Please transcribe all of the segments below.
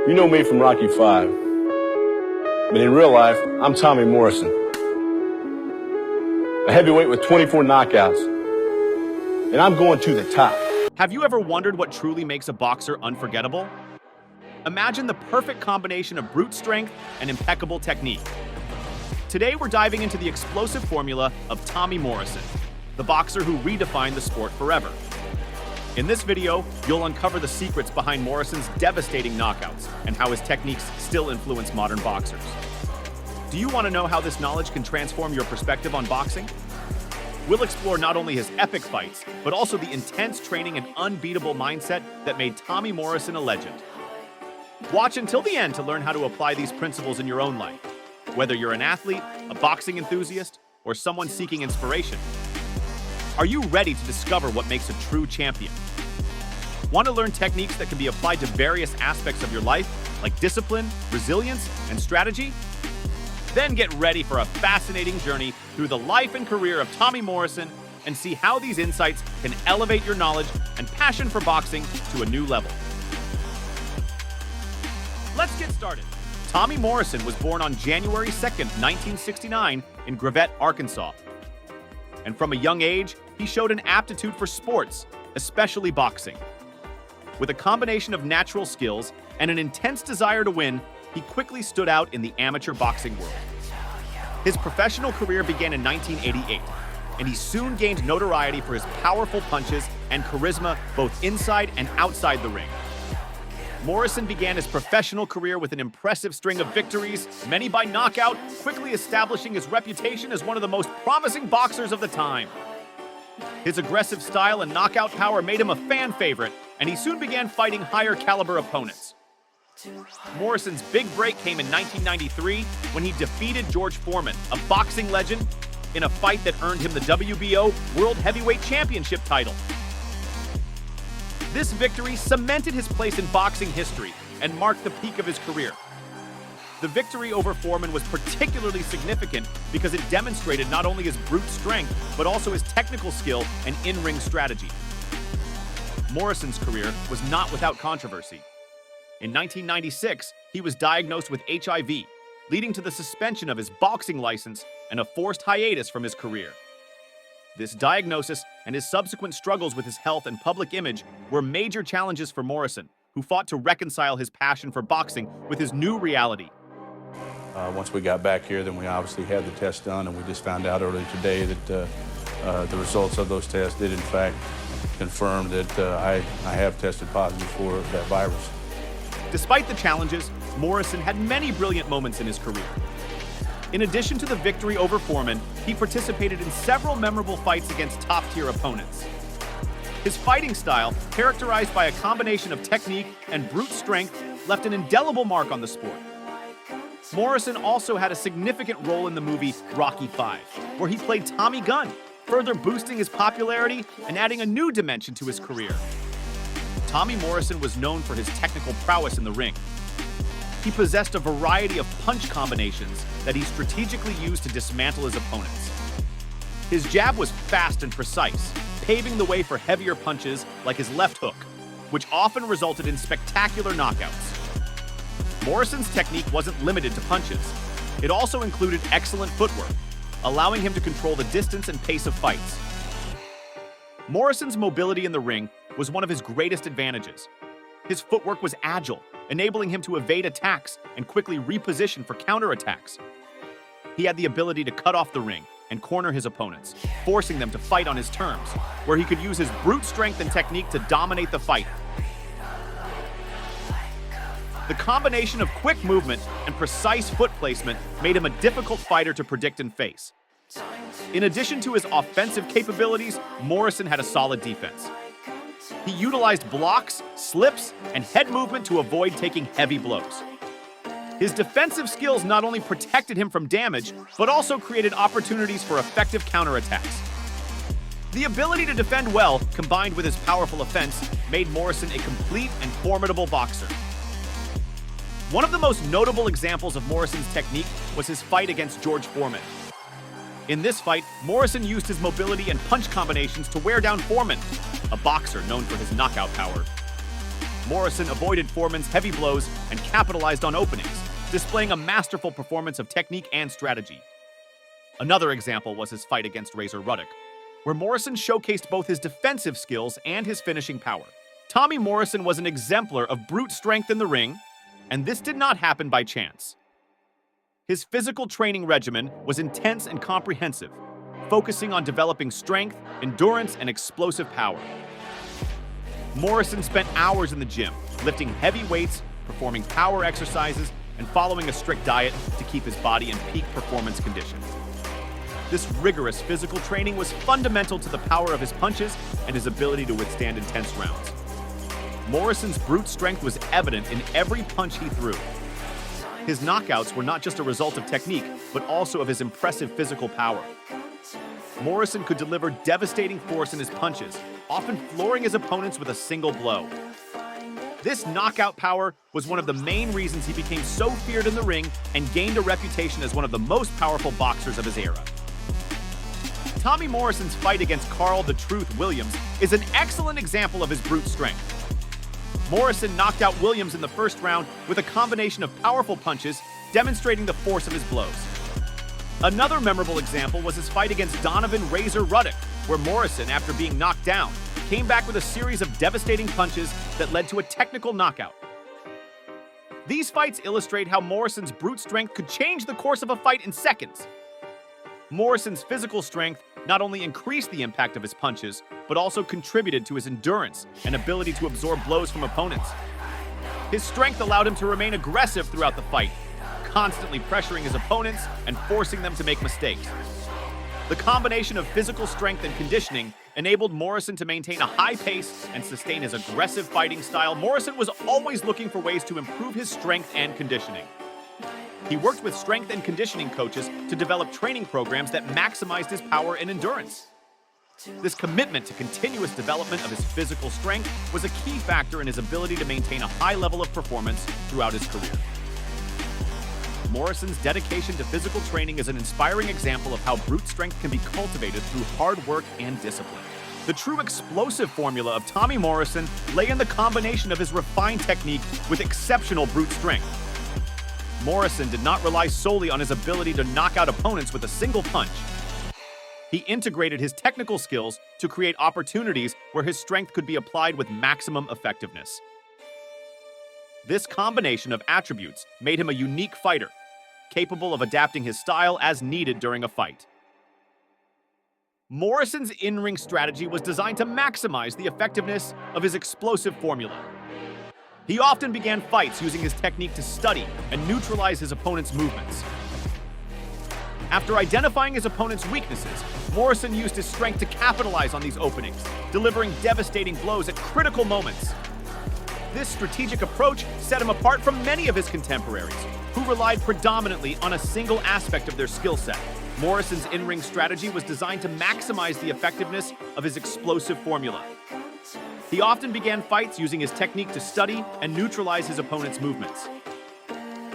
You know me from Rocky 5, but in real life, I'm Tommy Morrison. A heavyweight with 24 knockouts, and I'm going to the top. Have you ever wondered what truly makes a boxer unforgettable? Imagine the perfect combination of brute strength and impeccable technique. Today, we're diving into the explosive formula of Tommy Morrison, the boxer who redefined the sport forever. In this video, you'll uncover the secrets behind Morrison's devastating knockouts and how his techniques still influence modern boxers. Do you want to know how this knowledge can transform your perspective on boxing? We'll explore not only his epic fights, but also the intense training and unbeatable mindset that made Tommy Morrison a legend. Watch until the end to learn how to apply these principles in your own life, whether you're an athlete, a boxing enthusiast, or someone seeking inspiration. Are you ready to discover what makes a true champion? Want to learn techniques that can be applied to various aspects of your life, like discipline, resilience, and strategy? Then get ready for a fascinating journey through the life and career of Tommy Morrison and see how these insights can elevate your knowledge and passion for boxing to a new level. Let's get started. Tommy Morrison was born on January 2nd, 1969 in Gravette, Arkansas. And from a young age, he showed an aptitude for sports, especially boxing. With a combination of natural skills and an intense desire to win, he quickly stood out in the amateur boxing world. His professional career began in 1988, and he soon gained notoriety for his powerful punches and charisma both inside and outside the ring. Morrison began his professional career with an impressive string of victories, many by knockout, quickly establishing his reputation as one of the most promising boxers of the time. His aggressive style and knockout power made him a fan favorite, and he soon began fighting higher caliber opponents. Morrison's big break came in 1993 when he defeated George Foreman, a boxing legend, in a fight that earned him the WBO World Heavyweight Championship title. This victory cemented his place in boxing history and marked the peak of his career. The victory over Foreman was particularly significant because it demonstrated not only his brute strength, but also his technical skill and in-ring strategy. Morrison's career was not without controversy. In 1996, he was diagnosed with HIV, leading to the suspension of his boxing license and a forced hiatus from his career. This diagnosis and his subsequent struggles with his health and public image were major challenges for Morrison, who fought to reconcile his passion for boxing with his new reality. Once we got back here, then we obviously had the test done, and we just found out earlier today that the results of those tests did in fact confirm that I have tested positive for that virus. Despite the challenges, Morrison had many brilliant moments in his career. In addition to the victory over Foreman, he participated in several memorable fights against top-tier opponents. His fighting style, characterized by a combination of technique and brute strength, left an indelible mark on the sport. Morrison also had a significant role in the movie Rocky 5, where he played Tommy Gunn, further boosting his popularity and adding a new dimension to his career. Tommy Morrison was known for his technical prowess in the ring. He possessed a variety of punch combinations that he strategically used to dismantle his opponents. His jab was fast and precise, paving the way for heavier punches like his left hook, which often resulted in spectacular knockouts. Morrison's technique wasn't limited to punches. It also included excellent footwork, allowing him to control the distance and pace of fights. Morrison's mobility in the ring was one of his greatest advantages. His footwork was agile, enabling him to evade attacks and quickly reposition for counterattacks. He had the ability to cut off the ring and corner his opponents, forcing them to fight on his terms, where he could use his brute strength and technique to dominate the fight. The combination of quick movement and precise foot placement made him a difficult fighter to predict and face. In addition to his offensive capabilities, Morrison had a solid defense. He utilized blocks, slips, and head movement to avoid taking heavy blows. His defensive skills not only protected him from damage, but also created opportunities for effective counterattacks. The ability to defend well, combined with his powerful offense, made Morrison a complete and formidable boxer. One of the most notable examples of Morrison's technique was his fight against George Foreman. In this fight, Morrison used his mobility and punch combinations to wear down Foreman, a boxer known for his knockout power. Morrison avoided Foreman's heavy blows and capitalized on openings, displaying a masterful performance of technique and strategy. Another example was his fight against Razor Ruddock, where Morrison showcased both his defensive skills and his finishing power. Tommy Morrison was an exemplar of brute strength in the ring, and this did not happen by chance. His physical training regimen was intense and comprehensive, focusing on developing strength, endurance, and explosive power. Morrison spent hours in the gym, lifting heavy weights, performing power exercises, and following a strict diet to keep his body in peak performance condition. This rigorous physical training was fundamental to the power of his punches and his ability to withstand intense rounds. Morrison's brute strength was evident in every punch he threw. His knockouts were not just a result of technique, but also of his impressive physical power. Morrison could deliver devastating force in his punches, often flooring his opponents with a single blow. This knockout power was one of the main reasons he became so feared in the ring and gained a reputation as one of the most powerful boxers of his era. Tommy Morrison's fight against Carl "The Truth" Williams is an excellent example of his brute strength. Morrison knocked out Williams in the first round with a combination of powerful punches, demonstrating the force of his blows. Another memorable example was his fight against Donovan "Razor" Ruddock, where Morrison, after being knocked down, came back with a series of devastating punches that led to a technical knockout. These fights illustrate how Morrison's brute strength could change the course of a fight in seconds. Morrison's physical strength not only increased the impact of his punches, but also contributed to his endurance and ability to absorb blows from opponents. His strength allowed him to remain aggressive throughout the fight, constantly pressuring his opponents and forcing them to make mistakes. The combination of physical strength and conditioning enabled Morrison to maintain a high pace and sustain his aggressive fighting style. Morrison was always looking for ways to improve his strength and conditioning. He worked with strength and conditioning coaches to develop training programs that maximized his power and endurance. This commitment to continuous development of his physical strength was a key factor in his ability to maintain a high level of performance throughout his career. Morrison's dedication to physical training is an inspiring example of how brute strength can be cultivated through hard work and discipline. The true explosive formula of Tommy Morrison lay in the combination of his refined technique with exceptional brute strength. Morrison did not rely solely on his ability to knock out opponents with a single punch. He integrated his technical skills to create opportunities where his strength could be applied with maximum effectiveness. This combination of attributes made him a unique fighter, capable of adapting his style as needed during a fight. Morrison's in-ring strategy was designed to maximize the effectiveness of his explosive formula. He often began fights using his technique to study and neutralize his opponent's movements. After identifying his opponent's weaknesses, Morrison used his strength to capitalize on these openings, delivering devastating blows at critical moments. This strategic approach set him apart from many of his contemporaries, who relied predominantly on a single aspect of their skill set. Morrison's in-ring strategy was designed to maximize the effectiveness of his explosive formula. He often began fights using his technique to study and neutralize his opponent's movements.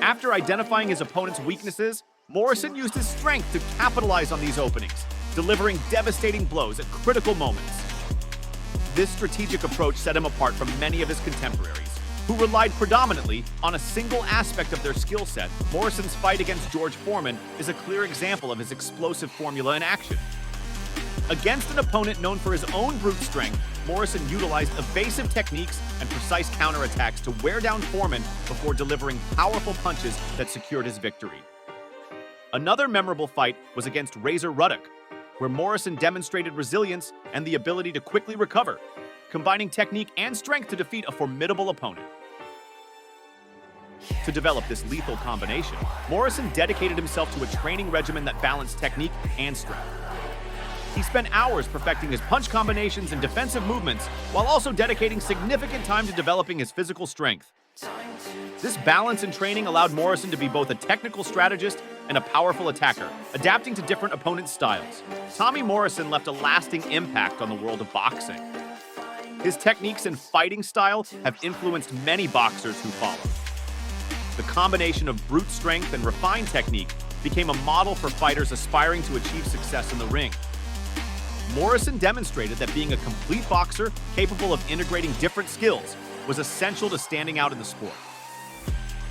After identifying his opponent's weaknesses, Morrison used his strength to capitalize on these openings, delivering devastating blows at critical moments. This strategic approach set him apart from many of his contemporaries, who relied predominantly on a single aspect of their skill set. Morrison's fight against George Foreman is a clear example of his explosive formula in action. Against an opponent known for his own brute strength, Morrison utilized evasive techniques and precise counterattacks to wear down Foreman before delivering powerful punches that secured his victory. Another memorable fight was against Razor Ruddock, where Morrison demonstrated resilience and the ability to quickly recover, combining technique and strength to defeat a formidable opponent. To develop this lethal combination, Morrison dedicated himself to a training regimen that balanced technique and strength. He spent hours perfecting his punch combinations and defensive movements, while also dedicating significant time to developing his physical strength. This balance in training allowed Morrison to be both a technical strategist and a powerful attacker, adapting to different opponents' styles. Tommy Morrison left a lasting impact on the world of boxing. His techniques and fighting style have influenced many boxers who follow. The combination of brute strength and refined technique became a model for fighters aspiring to achieve success in the ring. Morrison demonstrated that being a complete boxer capable of integrating different skills, was essential to standing out in the sport.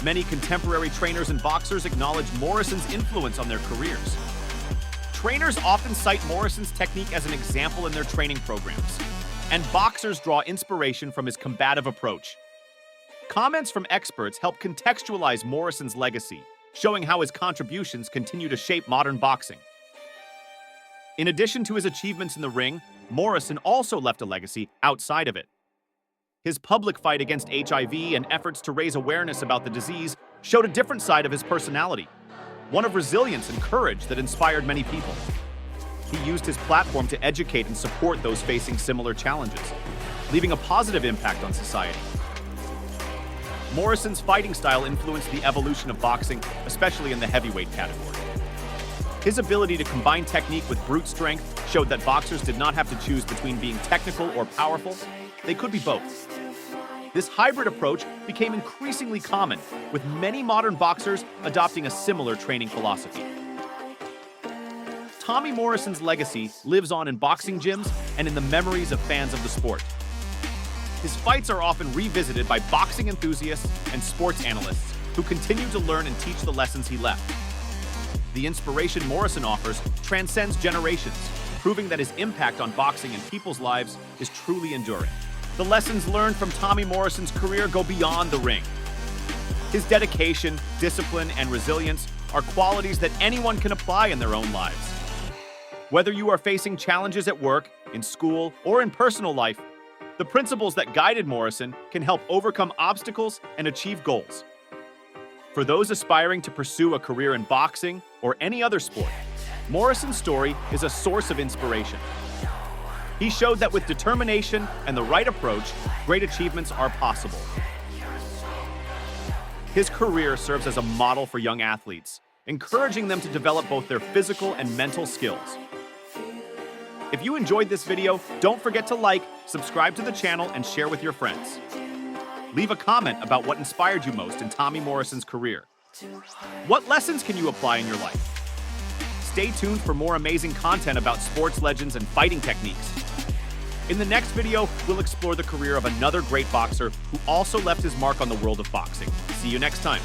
Many contemporary trainers and boxers acknowledge Morrison's influence on their careers. Trainers often cite Morrison's technique as an example in their training programs, and boxers draw inspiration from his combative approach. Comments from experts help contextualize Morrison's legacy, showing how his contributions continue to shape modern boxing. In addition to his achievements in the ring, Morrison also left a legacy outside of it. His public fight against HIV and efforts to raise awareness about the disease showed a different side of his personality, one of resilience and courage that inspired many people. He used his platform to educate and support those facing similar challenges, leaving a positive impact on society. Morrison's fighting style influenced the evolution of boxing, especially in the heavyweight category. His ability to combine technique with brute strength showed that boxers did not have to choose between being technical or powerful. They could be both. This hybrid approach became increasingly common, with many modern boxers adopting a similar training philosophy. Tommy Morrison's legacy lives on in boxing gyms and in the memories of fans of the sport. His fights are often revisited by boxing enthusiasts and sports analysts who continue to learn and teach the lessons he left. The inspiration Morrison offers transcends generations, proving that his impact on boxing and people's lives is truly enduring. The lessons learned from Tommy Morrison's career go beyond the ring. His dedication, discipline, and resilience are qualities that anyone can apply in their own lives. Whether you are facing challenges at work, in school, or in personal life, the principles that guided Morrison can help overcome obstacles and achieve goals. For those aspiring to pursue a career in boxing or any other sport, Morrison's story is a source of inspiration. He showed that with determination and the right approach, great achievements are possible. His career serves as a model for young athletes, encouraging them to develop both their physical and mental skills. If you enjoyed this video, don't forget to like, subscribe to the channel, and share with your friends. Leave a comment about what inspired you most in Tommy Morrison's career. What lessons can you apply in your life? Stay tuned for more amazing content about sports legends and fighting techniques. In the next video, we'll explore the career of another great boxer who also left his mark on the world of boxing. See you next time.